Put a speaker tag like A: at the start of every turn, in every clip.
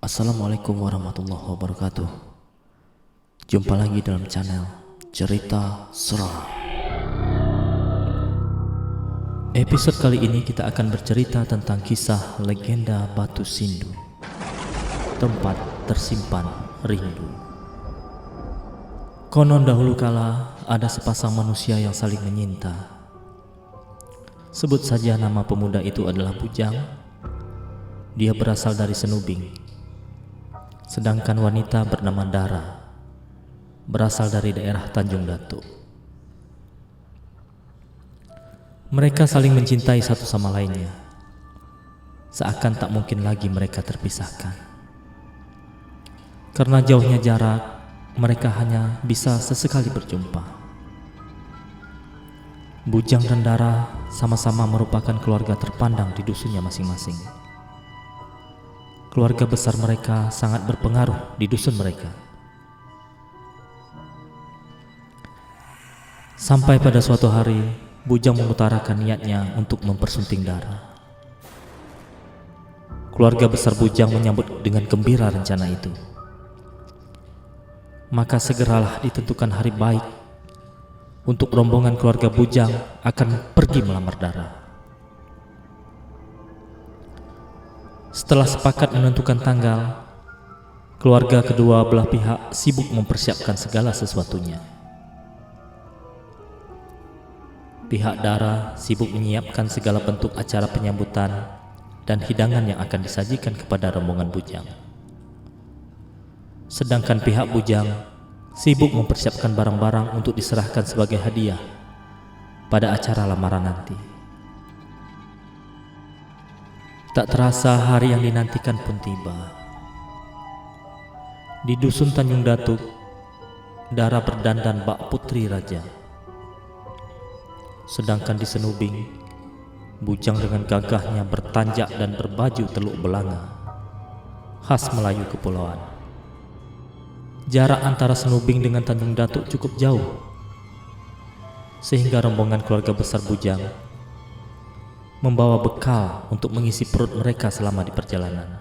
A: Assalamualaikum warahmatullahi wabarakatuh. Jumpa lagi dalam channel Cerita Seram. Episode kali ini kita akan bercerita tentang kisah legenda Batu Sindu, tempat tersimpan rindu. Konon dahulu kala ada sepasang manusia yang saling menyinta. Sebut saja nama pemuda itu adalah Bujang. Dia berasal dari Senubing. Sedangkan wanita bernama Dara berasal dari daerah Tanjung Datuk. Mereka saling mencintai satu sama lainnya, seakan tak mungkin lagi mereka terpisahkan. Karena jauhnya jarak, mereka hanya bisa sesekali berjumpa. Bujang dan Dara sama-sama merupakan keluarga terpandang di dusunnya masing-masing. Keluarga besar mereka sangat berpengaruh di dusun mereka. Sampai pada suatu hari, Bujang mengutarakan niatnya untuk mempersunting Dara. Keluarga besar Bujang menyambut dengan gembira rencana itu. Maka segeralah ditentukan hari baik untuk rombongan keluarga Bujang akan pergi melamar Dara. Setelah sepakat menentukan tanggal, keluarga kedua belah pihak sibuk mempersiapkan segala sesuatunya. Pihak Dara sibuk menyiapkan segala bentuk acara penyambutan dan hidangan yang akan disajikan kepada rombongan Bujang. Sedangkan pihak Bujang sibuk mempersiapkan barang-barang untuk diserahkan sebagai hadiah pada acara lamaran nanti. Tak terasa hari yang dinantikan pun tiba. Di dusun Tanjung Datuk, Dara berdandan bak putri raja. Sedangkan di Senubing, Bujang dengan gagahnya bertanjak dan berbaju teluk belanga, khas Melayu kepulauan. Jarak antara Senubing dengan Tanjung Datuk cukup jauh, sehingga rombongan keluarga besar Bujang membawa bekal untuk mengisi perut mereka selama di perjalanan.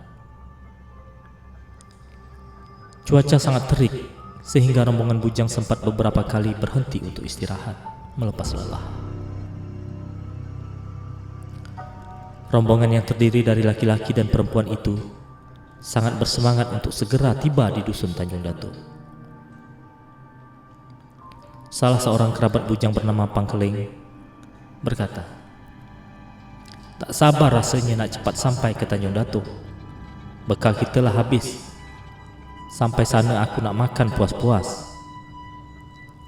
A: Cuaca sangat terik sehingga rombongan Bujang sempat beberapa kali berhenti untuk istirahat, melepas lelah. Rombongan yang terdiri dari laki-laki dan perempuan itu sangat bersemangat untuk segera tiba di dusun Tanjung Datuk. Salah seorang kerabat Bujang bernama Pangkeling berkata, "Tak sabar rasanya nak cepat sampai ke Tanjung Datuk. Bekal kita lah habis. Sampai sana aku nak makan puas-puas."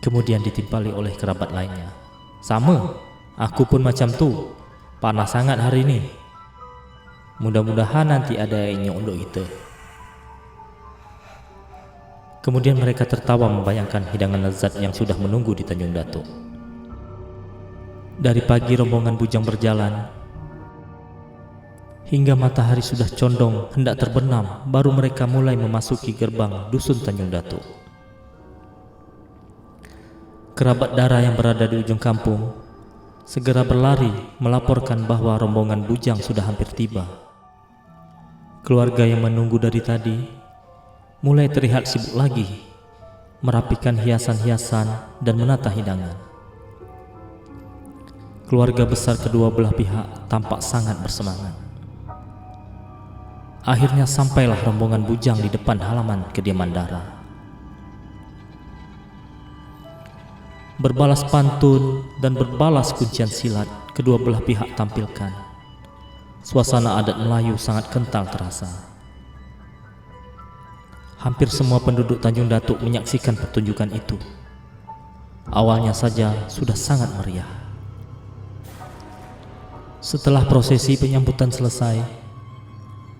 A: Kemudian ditimpali oleh kerabat lainnya, "Sama, aku pun macam tu. Panas sangat hari ini. Mudah-mudahan nanti ada yang untuk kita." Kemudian mereka tertawa membayangkan hidangan lezat yang sudah menunggu di Tanjung Datuk. Dari pagi rombongan Bujang berjalan hingga matahari sudah condong hendak terbenam, baru mereka mulai memasuki gerbang dusun Tanjung Datuk. Kerabat Dara yang berada di ujung kampung segera berlari melaporkan bahwa rombongan Bujang sudah hampir tiba. Keluarga yang menunggu dari tadi mulai terlihat sibuk lagi merapikan hiasan-hiasan dan menata hidangan. Keluarga besar kedua belah pihak tampak sangat bersemangat. Akhirnya sampailah rombongan Bujang di depan halaman kediaman Dara. Berbalas pantun dan berbalas kuncian silat kedua belah pihak tampilkan. Suasana adat Melayu sangat kental terasa. Hampir semua penduduk Tanjung Datuk menyaksikan pertunjukan itu. Awalnya saja sudah sangat meriah. Setelah prosesi penyambutan selesai,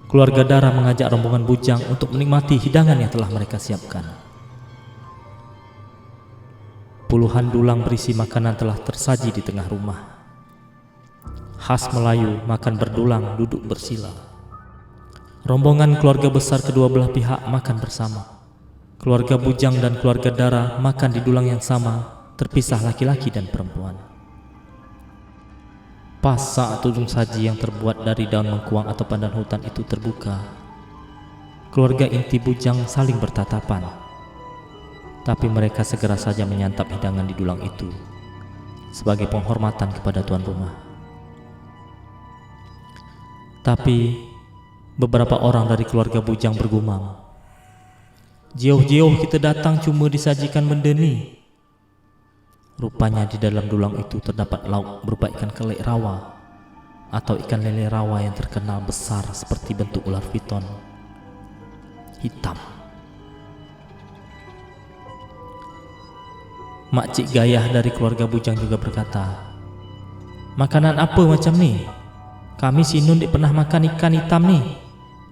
A: keluarga Dara mengajak rombongan Bujang untuk menikmati hidangan yang telah mereka siapkan. Puluhan dulang berisi makanan telah tersaji di tengah rumah. Khas Melayu, makan berdulang, duduk bersila. Rombongan keluarga besar kedua belah pihak makan bersama. Keluarga Bujang dan keluarga Dara makan di dulang yang sama, terpisah laki-laki dan perempuan. Pas saat ujung saji yang terbuat dari daun mengkuang atau pandan hutan itu terbuka, keluarga inti bujang saling bertatapan. Tapi mereka segera saja menyantap hidangan di dulang itu sebagai penghormatan kepada tuan rumah. Tapi beberapa orang dari keluarga bujang bergumam, "Jauh-jauh kita datang cuma disajikan benda ni." Rupanya di dalam dulang itu terdapat lauk berupa ikan kelek rawa atau ikan lele rawa yang terkenal besar seperti bentuk ular piton, hitam. Makcik Gayah dari keluarga bujang juga berkata, "Makanan apa macam ni? Kami sinun dik pernah makan ikan hitam ni.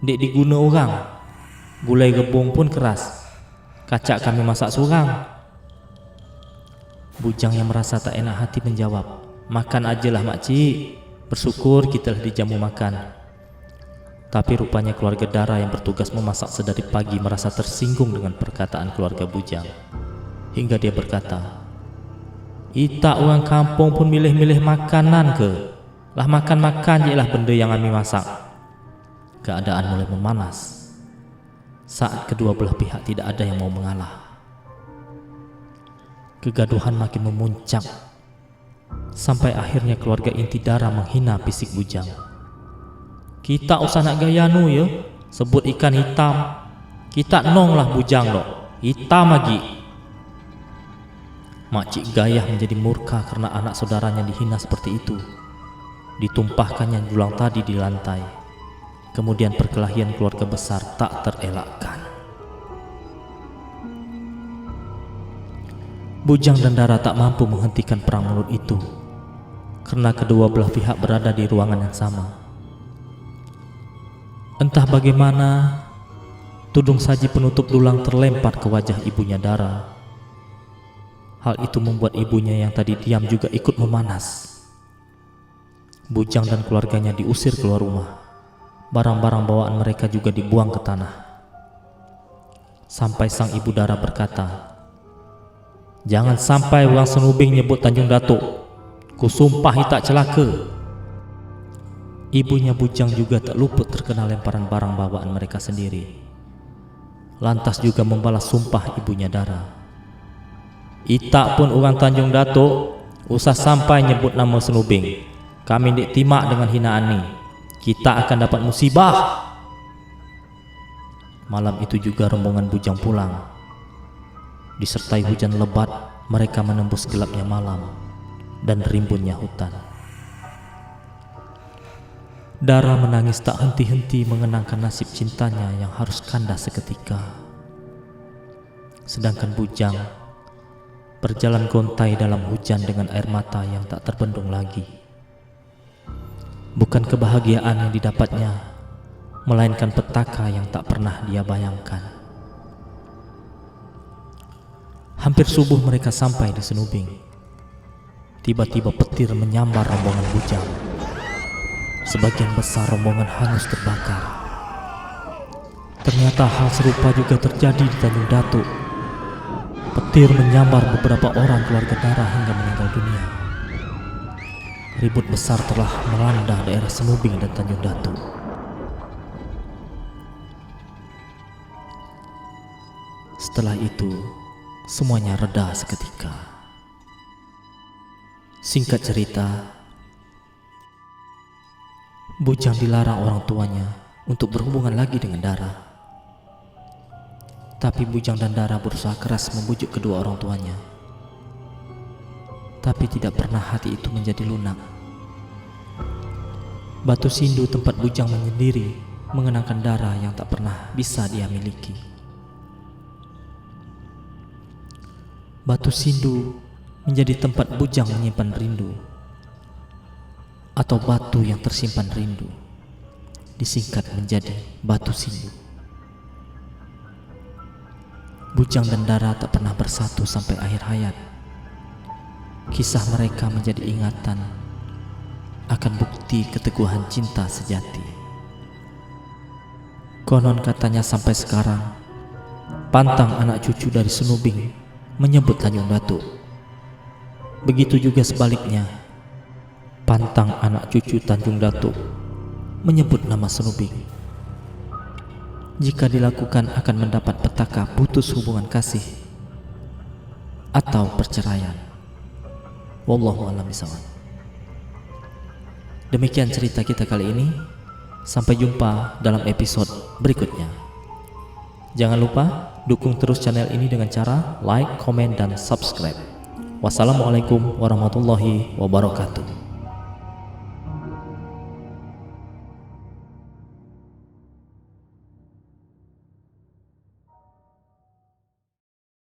A: Dik diguna orang. Gulai gebung pun keras. Kacak kami masak surang." Bujang yang merasa tak enak hati menjawab, "Makan ajalah makcik. Bersyukur kita dah dijamu makan." Tapi rupanya keluarga Dara yang bertugas memasak sedari pagi merasa tersinggung dengan perkataan keluarga bujang. Hingga dia berkata, "Ita orang kampung pun milih-milih makanan ke? Lah makan-makan je lah benda yang kami masak." Keadaan mulai memanas saat kedua belah pihak tidak ada yang mau mengalah. Kegaduhan makin memuncak sampai akhirnya keluarga inti Dara menghina fisik bujang. "Kita usah nak gaya nu ya, sebut ikan hitam. Kita nong lah bujang lo, hitam lagi." Makcik Gayah menjadi murka karena anak saudaranya dihina seperti itu. Ditumpahkannya dulang tadi di lantai. Kemudian perkelahian keluarga besar tak terelakkan. Bujang dan Dara tak mampu menghentikan perang mulut itu karena kedua belah pihak berada di ruangan yang sama. Entah bagaimana, tudung saji penutup dulang terlempar ke wajah ibunya Dara. Hal itu membuat ibunya yang tadi diam juga ikut memanas. Bujang dan keluarganya diusir keluar rumah. Barang-barang bawaan mereka juga dibuang ke tanah. Sampai sang ibu Dara berkata, "Jangan sampai orang Senubing nyebut Tanjung Datuk. Kusumpah tak celaka." Ibunya Bujang juga tak luput terkena lemparan barang bawaan mereka sendiri. Lantas juga membalas sumpah ibunya Dara. "Ita pun orang Tanjung Datuk, usah sampai nyebut nama Senubing. Kami dik timak dengan hinaan ni. Kita akan dapat musibah." Malam itu juga rombongan bujang pulang. Disertai hujan lebat, mereka menembus gelapnya malam dan rimbunnya hutan. Dara menangis tak henti-henti mengenangkan nasib cintanya yang harus kandas seketika. Sedangkan bujang berjalan gontai dalam hujan dengan air mata yang tak terbendung lagi. Bukan kebahagiaan yang didapatnya, melainkan petaka yang tak pernah dia bayangkan. Hampir subuh mereka sampai di Senubing. Tiba-tiba petir menyambar rombongan bujang. Sebagian besar rombongan hangus terbakar. Ternyata hal serupa juga terjadi di Tanjung Datuk. Petir menyambar beberapa orang keluarga Dara hingga meninggal dunia. Ribut besar telah melanda daerah Senubing dan Tanjung Datuk. Setelah itu, semuanya reda seketika. Singkat cerita, Bujang dilarang orang tuanya untuk berhubungan lagi dengan Dara. Tapi Bujang dan Dara berusaha keras membujuk kedua orang tuanya. Tapi tidak pernah hati itu menjadi lunak. Batu Sindu tempat Bujang menyendiri mengenangkan Dara yang tak pernah bisa dia miliki. Batu Sindu menjadi tempat Bujang menyimpan rindu, atau batu yang tersimpan rindu, disingkat menjadi Batu Sindu. Bujang dan Dara tak pernah bersatu sampai akhir hayat. Kisah mereka menjadi ingatan akan bukti keteguhan cinta sejati. Konon katanya sampai sekarang, pantang anak cucu dari Senubing menyebut Tanjung Datuk. Begitu juga sebaliknya, pantang anak cucu Tanjung Datuk menyebut nama Senubing. jika dilakukan akan mendapat petaka putus hubungan kasih atau perceraian. Wallahu a'lam bishawab. Demikian cerita kita kali ini. Sampai jumpa dalam episode berikutnya. Jangan lupa dukung terus channel ini dengan cara like, komen, dan subscribe. Wassalamualaikum warahmatullahi wabarakatuh.